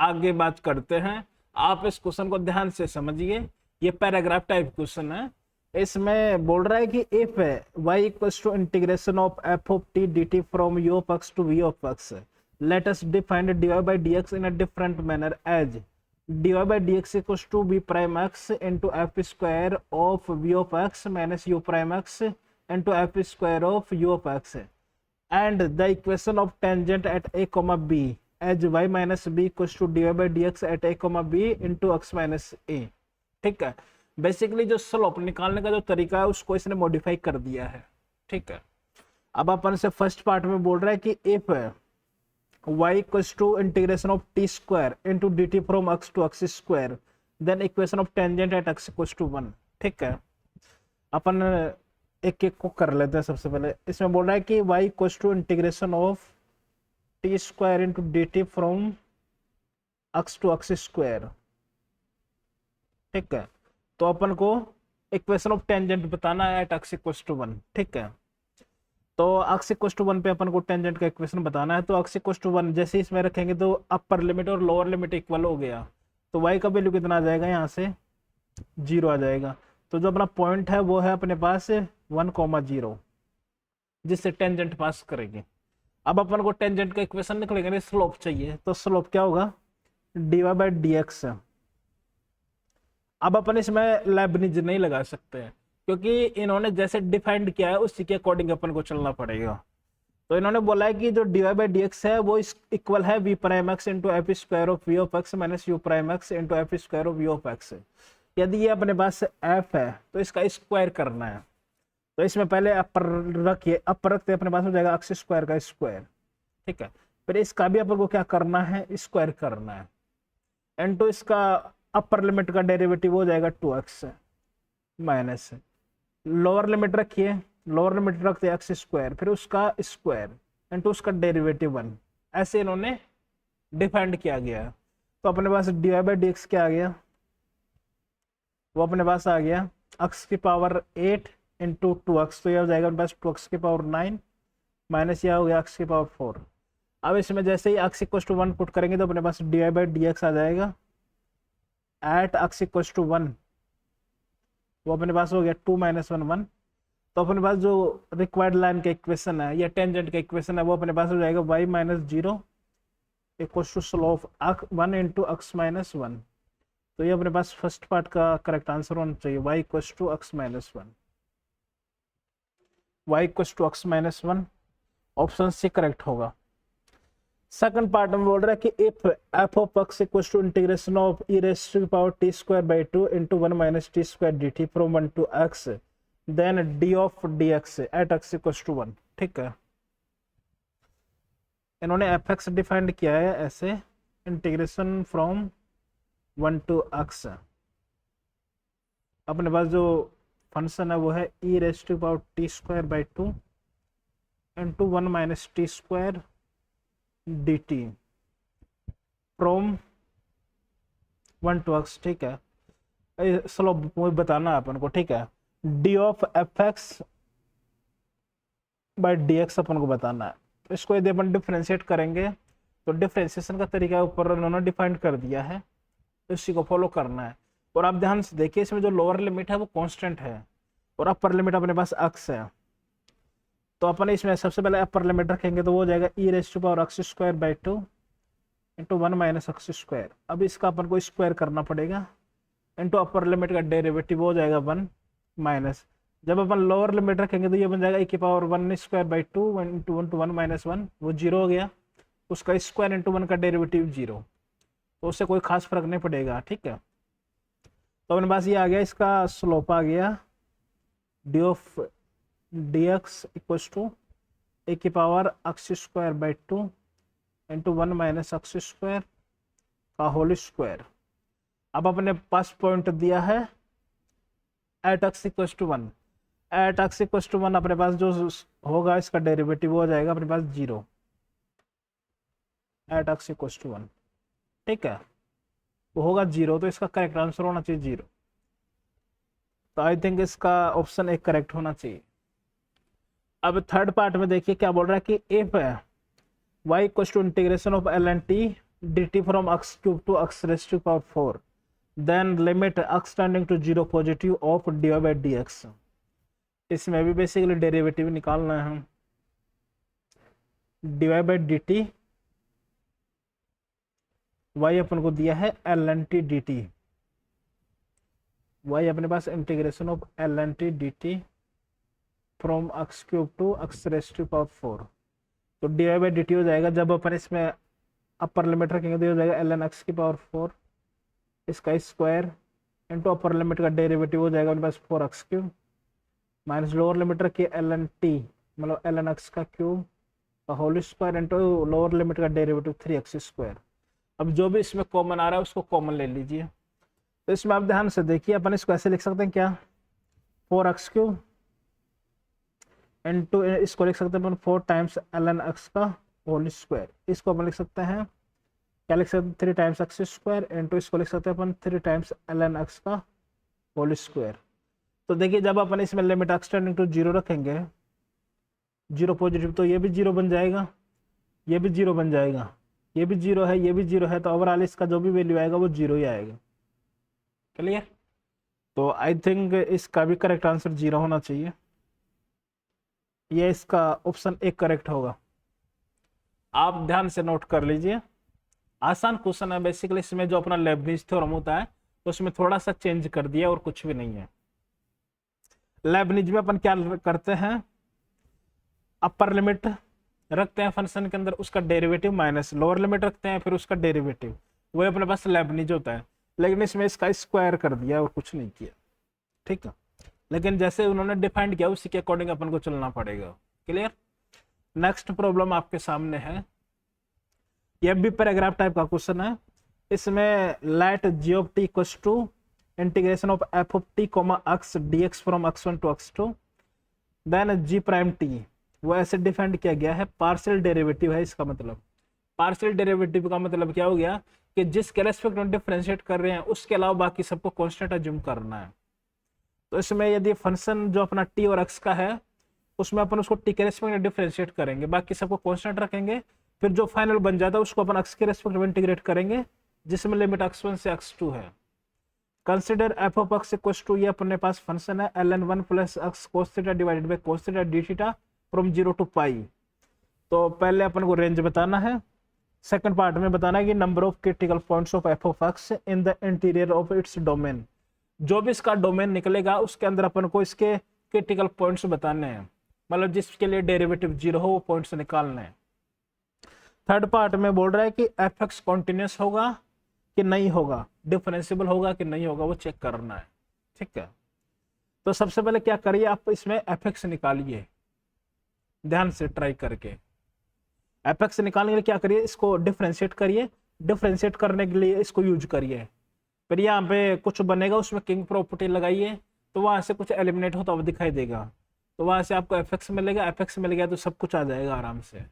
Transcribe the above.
आगे बात करते हैं। आप इस क्वेश्चन को ध्यान से समझिए, ये पैराग्राफ टाइप क्वेश्चन है। इसमें बोल रहा है कि if y equals to integration of f of t dt from u of x to v of x, let us define dy by dx in a different manner as dy by dx equals to b prime x into f square of v of x minus u prime x into f square of u of x, and the equation of tangent at a comma b as y minus b equals to dy by dx at a comma b into x minus a। ठीक है, basically जो slope निकालने का जो तरीका है उसको इसने मॉडिफाई कर दिया है। ठीक है, अब अपन से फर्स्ट पार्ट में बोल रहा है कि if y equals to integration of t square into dt from x to x square then equation of tangent at x equals to 1। ठीक है, अपन एक एक को कर लेते हैं। सबसे पहले इसमें बोल रहा है कि y equals to integration of t square into dt from x to x square. ठीक है, तो अपन को इक्वेशन ऑफ टेंजेंट बताना है एट x इक्वल्स टू 1। ठीक है, तो x इक्वल्स टू 1 पे अपन को टेंजेंट का इक्वेशन बताना है। तो x इक्वल्स टू 1 जैसे इसमें रखेंगे तो अपर लिमिट और लोअर लिमिट इक्वल हो गया, तो y का वैल्यू कितना आ जाएगा, यहाँ से 0 आ जाएगा। तो जो अपना पॉइंट है वो है अपने पास 1,0 जिससे टेंजेंट पास करेंगे। अब अपन को टेंजेंट का इक्वेशन निकलेगा, स्लोप चाहिए, तो स्लोप क्या होगा, dy बाई dx। अब अपन इसमें लेबनिज नहीं लगा सकते हैं क्योंकि इन्होंने जैसे डिफाइंड किया है उसी के अकॉर्डिंग अपन को चलना पड़ेगा। तो इन्होंने बोला है कि जो dy बाई dx है वो इक्वल है v prime X into F square of V of X minus U prime X into F square of V of X. यदि ये अपने पास f है तो इसका स्क्वायर करना है, तो इसमें पहले अपर रखिए, अपर रखते अपने पास हो जाएगा एक्स स्क्वायर का स्क्वायर। ठीक है, फिर इसका भी अपन को क्या करना है, स्क्वायर करना है। इनटू इसका अपर लिमिट का डेरिवेटिव हो जाएगा 2x माइनस लोअर लिमिट रखिए, लोअर लिमिट रखते एक्स स्क्वायर, फिर उसका स्क्वायर इनटू उसका डेरिवेटिव 1। ऐसे इन्होंने डिफाइंड किया गया। तो अपने पास dy बाई dx क्या आ गया, वो अपने पास आ गया x की पावर 8 इंटू 2x, तो यह हो जाएगा अपने पास 2x की पावर 9 माइनस यह हो गया x की पावर 4। अब इसमें जैसे ही x इक्वल टू 1 पुट करेंगे तो अपने पास dy बाई dx आ जाएगा एट x इक्वल टू 1, वो अपने पास हो गया 2 माइनस 1 1। तो अपने पास जो रिक्वायर्ड लाइन का इक्वेशन है या टेंजेंट का इक्वेशन है वो अपने पास हो जाएगा y minus 0 equal to slope 1 into X minus 1। तो ये अपने पास फर्स्ट पार्ट का करेक्ट आंसर होना चाहिए, y equal to X minus 1। y equal to X minus 1 option C correct होगा। सेकंड पार्ट में बोल रहा है कि if f of x equal to integration of e raise to the power t square by 2 into 1 minus t square dt from 1 to x then d of dx at x equal to 1। ठीक है, इन्होंने fx defined किया है ऐसे, integration from 1 to x। अपने पास जो function है वो है e raise to the power t square by 2 into 1 minus t square dt from 1 to x। ठीक है, स्लोप बताना है अपन को। ठीक है, d of fx by dx अपन को बताना है। तो इसको यदि अपन डिफ्रेंशिएट करेंगे तो डिफ्रेंशिएशन का तरीका ऊपर उन्होंने डिफाइंड कर दिया है, तो इसी को फॉलो करना है। और आप ध्यान से देखिए इसमें जो लोअर लिमिट है वो कांस्टेंट है और अपर लिमिट अपने पास x है। तो अपन इसमें सबसे पहले अपर लिमिट रखेंगे तो वो हो जाएगा e raise to power X square by 2 into 1 minus X square. अब इसका अपन को स्क्वायर करना पड़ेगा इंटू अपर लिमिट का डेरिवेटिव हो जाएगा 1 माइनस, जब अपन लोअर लिमिट रखेंगे तो ये बन जाएगा e की power 1 square by 2 into 1 to 1 minus 1, वो 0 हो गया, उसका स्क्वायर इंटू 1 का डेरिवेटिव 0, तो उससे कोई खास फर्क नहीं पड़ेगा। ठीक है, तो अपने पास ये आ गया, इसका स्लोप आ गया D of dx equals to A की power X square by 2 into 1 minus X square का होल स्क्वायर। अब अपने पास पॉइंट दिया है at X equals to 1, at X equals to 1 अपने पास जो होगा इसका डेरिवेटिव हो जाएगा अपने पास 0 एट एक्स इक्वल्स टू 1। ठीक है, वो होगा 0, तो इसका करेक्ट आंसर होना चाहिए 0। तो आई थिंक इसका ऑप्शन एक करेक्ट होना चाहिए। अब थर्ड पार्ट में देखिए क्या बोल रहा है कि if y equal to integration of ln t dt from x cube to x raised to power 4, then limit x tending to 0 positive of dy by dx। इसमें भी बेसिकली डेरिवेटिव निकालना है हम। dy by dt y अपन को दिया है ln t dt, y अपने पास integration of ln t dt from x cube to x raised to power 4। तो dy by dt हो जाएगा, जब अपन इसमें अपर लिमिट रखेंगे तो हो जाएगा ln x की पावर 4 इसका स्क्वायर इंटू अपर लिमिट का डेरिवेटिव हो जाएगा अपने पास 4x cube minus lower limit रखिए ln t मतलब ln x का क्यूब का whole square into lower limit का डेरिवेटिव 3x स्क्वायर। अब जो भी इसमें कॉमन आ रहा है उसको कॉमन ले लीजिए। तो इसमें आप ध्यान से देखिए, अपन इसको ऐसे लिख सकते हैं क्या, 4x क्यूब इंटू इसको लिख सकते हैं अपन 4 टाइम्स ln x का होल स्क्वायर। इसको अपन लिख सकते हैं क्या, लिख सकते हैं 3 टाइम्स x स्क्वायर इंटू इसको लिख सकते हैं अपन 3 टाइम्स ln x का होल स्क्वायर। तो देखिए जब अपन इसमें लिमिट x टेंडिंग टू 0 रखेंगे, 0 पॉजिटिव, तो ये भी 0 बन जाएगा, ये भी 0 बन जाएगा, ये भी 0 है, ये भी 0 है, तो ओवरऑल इसका जो भी वैल्यू आएगा वो 0 ही आएगा। क्लियर? तो आई थिंक इसका भी करेक्ट आंसर 0 होना चाहिए। ये इसका ऑप्शन एक करेक्ट होगा। आप ध्यान से नोट कर लीजिए, आसान क्वेश्चन है। बेसिकली इसमें जो अपना लेबनिज थ्योरम होता है उसमें थोड़ा सा चेंज कर दिया और कुछ भी नहीं है। लेबनिज में अपन क्या करते हैं, अपर लिमिट रखते हैं फंक्शन के अंदर, उसका डेरिवेटिव माइनस लोअर लिमिट रखते हैं फिर उसका डेरिवेटिव, वो अपने पास लेबनिज होता है। लेकिन इसमें इसका स्क्वायर कर दिया और कुछ नहीं किया, ठीक है। लेकिन जैसे उन्होंने डिफाइंड किया उसी के अकॉर्डिंग अपन को चलना पड़ेगा। क्लियर? नेक्स्ट प्रॉब्लम आपके सामने है, ये भी पैराग्राफ टाइप का क्वेश्चन है। इसमें let g of t equals to integration of f of t comma x dx from x1 to x2 then g prime t, वो ऐसे डिफाइंड किया गया है। पार्शियल डेरिवेटिव है इसका मतलब। पार्शियल डेरिवेटिव का मतलब क्या हो गया कि जिसके रेस्पेक्ट में डिफरेंशिएट कर रहे हैं उसके अलावा बाकी सबको कांस्टेंट अज्यूम करना है। तो इसमें यदि फंक्शन जो अपना t और x का है उसमें अपन उसको t के रेस्पेक्ट में डिफरेंशिएट करेंगे, बाकी सबको कांस्टेंट रखेंगे, फिर जो फाइनल बन जाता है उसको अपन x के रेस्पेक्ट में इंटीग्रेट करेंगे जिसमें लिमिट x1 से x2 है। Consider f of x equals to, ये अपने पास फंक्शन है ln 1 plus x cos theta divided by cos theta d theta from 0 to pi. तो पहले अपन को रेंज बताना है, सेकंड पार्ट में बताना है कि number of critical points of f of x in the interior of its domain. जो भी इसका डोमेन निकलेगा उसके अंदर अपन को इसके क्रिटिकल पॉइंट्स बताने हैं, मतलब जिसके लिए डेरिवेटिव 0 हो वो पॉइंट्स निकालने हैं। थर्ड पार्ट में बोल रहा है कि एफ एक्स कॉन्टिन्यूस होगा कि नहीं होगा, डिफरेंशिएबल होगा कि नहीं होगा, वो चेक करना है। ठीक है, तो सबसे पहले क्या करिए, आप इसमें एफ एक्स निकालिए, ध्यान से ट्राई करके। एफ एक्स निकालने के लिए क्या करिए, इसको डिफरेंशिएट करिए, डिफरेंशिएट करने के लिए इसको यूज करिए। फिर यहाँ पे कुछ बनेगा उसमें किंग प्रॉपर्टी लगाइए, तो वहां से कुछ एलिमिनेट होता हुआ दिखाई देगा, तो वहां से आपको एफ एक्स मिलेगा, एफ एक्स मिल गया तो सब कुछ आ जाएगा आराम से।